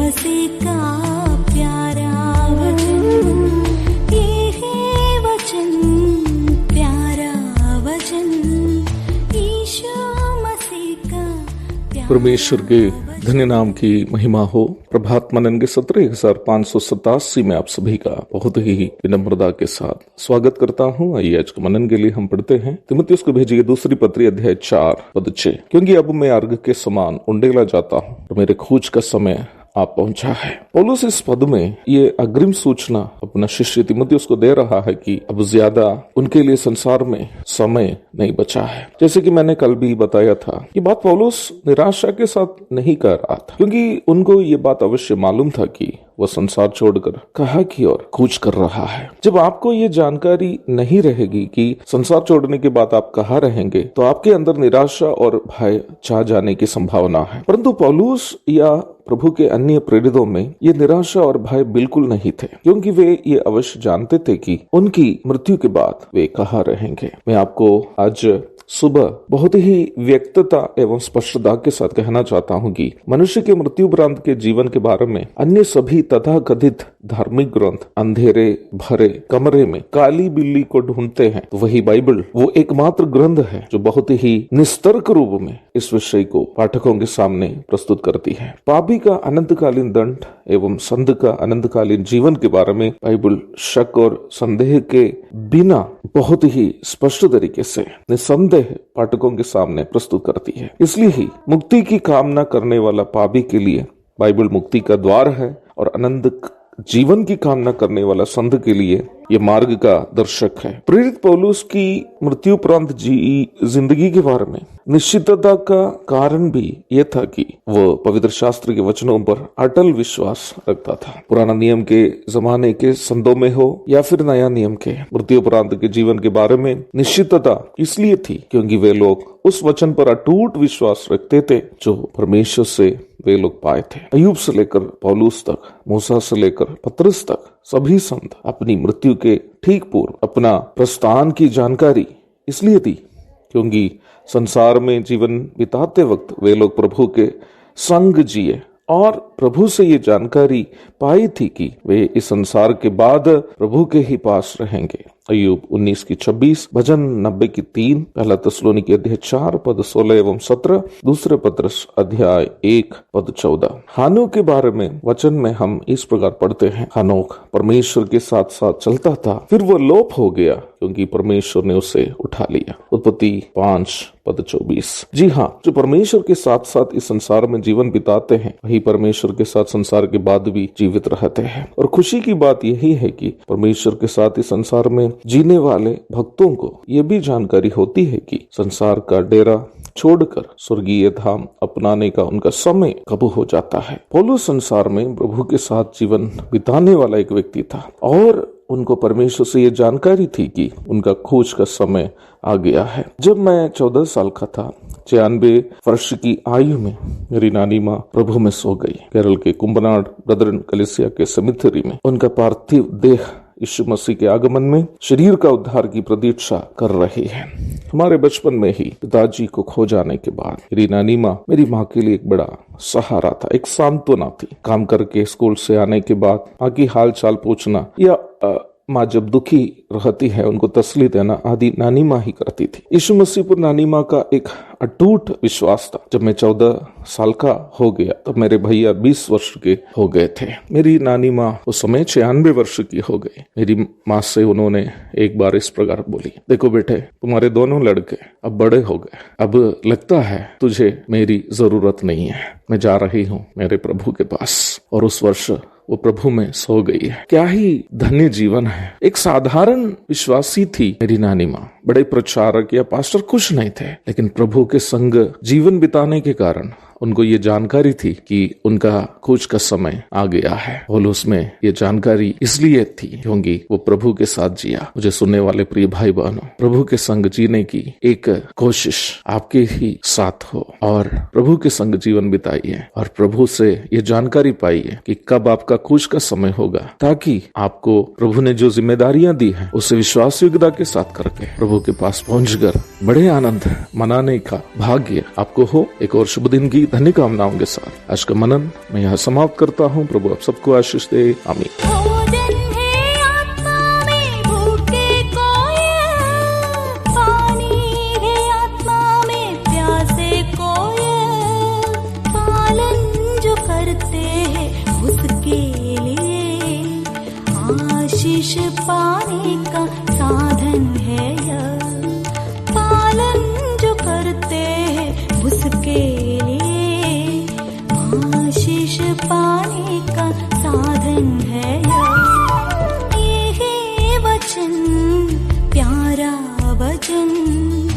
मसीह का प्यारा वचन, ये है वचन, प्यारा वचन, यीशु मसीह का प्यारा। परमेश्वर के धन्य नाम की महिमा हो। प्रभात मनन के 17,587 में आप सभी का बहुत ही विनम्रता के साथ स्वागत करता हूं। आइए आज के मनन के लिए हम पढ़ते हैं तीमुथियुस को भेजी दूसरी पत्री अध्याय 4 पद 6। क्योंकि अब मैं अर्घ के समान उंडेला जाता हूं और मेरे खोज का समय आप पहुंचा है। पौलुस इस पद में ये अग्रिम सूचना अपना शिष्य तीमुथियुस को दे रहा है कि अब ज्यादा उनके लिए संसार में समय नहीं बचा है। जैसे कि मैंने कल भी बताया था, ये बात पौलुस निराशा के साथ नहीं कर रहा था, क्योंकि उनको ये बात अवश्य मालूम था कि वह संसार छोड़कर कहाँ की ओर कूच कर रहा है। जब आपको ये जानकारी नहीं रहेगी कि संसार छोड़ने के बाद आप कहाँ रहेंगे, तो आपके अंदर निराशा और भय छा जाने की संभावना है। परंतु पौलुस या प्रभु के अन्य प्रेरितों में ये निराशा और भय बिल्कुल नहीं थे, क्योंकि वे ये अवश्य जानते थे कि उनकी मृत्यु के बाद वे कहाँ रहेंगे। मैं आपको आज सुबह बहुत ही व्यक्तता एवं स्पष्टता के साथ कहना चाहता हूं कि मनुष्य के मृत्यु उपरांत के जीवन के बारे में अन्य सभी तथाकथित धार्मिक ग्रंथ अंधेरे भरे कमरे में काली बिल्ली को ढूंढते हैं, तो वही बाइबल वो एकमात्र ग्रंथ है जो बहुत ही निस्तर्क रूप में इस विषय को पाठकों के सामने प्रस्तुत करती है। पापी का अनंतकालीन दंड एवं संत का अनंतकालीन जीवन के बारे में बाइबल शक और संदेह के बिना बहुत ही स्पष्ट तरीके से निसंदेह पाठकों के सामने प्रस्तुत करती है। इसलिए ही मुक्ति की कामना करने वाला पापी के लिए बाइबल मुक्ति का द्वार है, और अनंत जीवन की कामना करने वाला संत के लिए ये मार्ग का दर्शक है। प्रेरित पौलुस की मृत्यु उपरांत जिंदगी के बारे में निश्चितता का कारण भी यह था कि वह पवित्र शास्त्र के वचनों पर अटल विश्वास रखता था। पुराना नियम के जमाने के संतों में हो या फिर नया नियम के मृत्यु उपरांत के जीवन के बारे में निश्चितता इसलिए थी क्योंकि वे लोग उस वचन पर अटूट विश्वास रखते थे जो परमेश्वर से वे लोग पाए थे। अय्यूब से लेकर पौलुस तक, मूसा से लेकर पतरस तक सभी संत अपनी मृत्यु के ठीक पूर्व अपना प्रस्थान की जानकारी इसलिए दी क्योंकि संसार में जीवन बिताते वक्त वे लोग प्रभु के संग जिए और प्रभु से ये जानकारी पाई थी कि वे इस संसार के बाद प्रभु के ही पास रहेंगे। अय्यूब 19:26, भजन 90:3, पहला थिस्सलुनीकी अध्याय 4 पद 16 एवं 17, दूसरे पत्रस अध्याय 1 पद 14। हानोक के बारे में वचन में हम इस प्रकार पढ़ते हैं, हानोक परमेश्वर के साथ साथ चलता था, फिर वो लोप हो गया क्योंकि परमेश्वर ने उसे उठा लिया। उत्पत्ति 5 पद 24। जी हाँ, जो परमेश्वर के साथ साथ इस संसार में जीवन बिताते हैं वही परमेश्वर के साथ संसार के बाद भी जीवित रहते हैं। और खुशी की बात यही है कि परमेश्वर के साथ इस संसार में जीने वाले भक्तों को ये भी जानकारी होती है कि संसार का डेरा छोड़कर स्वर्गीय धाम अपनाने का उनका समय कब हो जाता है। पौलुस संसार में प्रभु के साथ जीवन बिताने वाला एक व्यक्ति था और उनको परमेश्वर से ये जानकारी थी कि उनका खोज का समय आ गया है। जब मैं 14 साल का था, 96 वर्ष की आयु में मेरी नानी माँ प्रभु में सो गई। केरल के कुंभनाड ब्रदरन कलीसिया के सेमेटरी में उनका पार्थिव देह यीशु मसीह के आगमन में शरीर का उद्धार की प्रतीक्षा कर रही है। हमारे बचपन में ही पिताजी को खो जाने के बाद मेरी नानी माँ मेरी माँ के लिए एक बड़ा सहारा था, एक सांत्वना थी। काम करके स्कूल से आने के बाद माँ की हाल चाल पूछना या माँ जब दुखी रहती है उनको तसल्ली देना आदि नानी माँ ही करती थी। यीशु मसीह पर नानी माँ का एक अटूट विश्वास था। जब मैं 14 साल का हो गया तब मेरे भैया 20 वर्ष के हो गए थे। मेरी नानी माँ उस समय 96 वर्ष की हो गई। मेरी माँ से उन्होंने एक बार इस प्रकार बोली, देखो बेटे, तुम्हारे दोनों लड़के अब बड़े हो गए, अब लगता है तुझे मेरी जरूरत नहीं है, मैं जा रही हूँ मेरे प्रभु के पास। और उस वर्ष वो प्रभु में सो गई है। क्या ही धन्य जीवन है। एक साधारण विश्वासी थी मेरी नानी माँ, बड़े प्रचारक या पास्टर कुछ नहीं थे, लेकिन प्रभु के संग जीवन बिताने के कारण उनको ये जानकारी थी कि उनका खोज का समय आ गया है। और उसमें ये जानकारी इसलिए थी क्योंकि वो प्रभु के साथ जिया। मुझे सुनने वाले प्रिय भाई बहनों, प्रभु के संग जीने की एक कोशिश आपके ही साथ हो और प्रभु के संग जीवन बिताइए और प्रभु से ये जानकारी पाइए कि कब आपका खोज का समय होगा, ताकि आपको प्रभु ने जो जिम्मेदारियां दी है उसे विश्वास योग्यता के साथ करके प्रभु के पास पहुंचकर बड़े आनंद मनाने का भाग्य आपको हो। एक और शुभ दिन की धन्य कामनाओं के साथ आज का मनन मैं यहाँ समाप्त करता हूँ। प्रभु आप सबको आशीष दे। आमीन। भोजन है आत्मा में भूखे कोय, पानी है आत्मा में प्यासे कोय, पालन जो करते हैं उसके लिए आशीष पाने का साधन है यह, पालन जो करते हैं उसके लिए आशीष पाने का साधन है यह। ये है वचन, प्यारा वचन।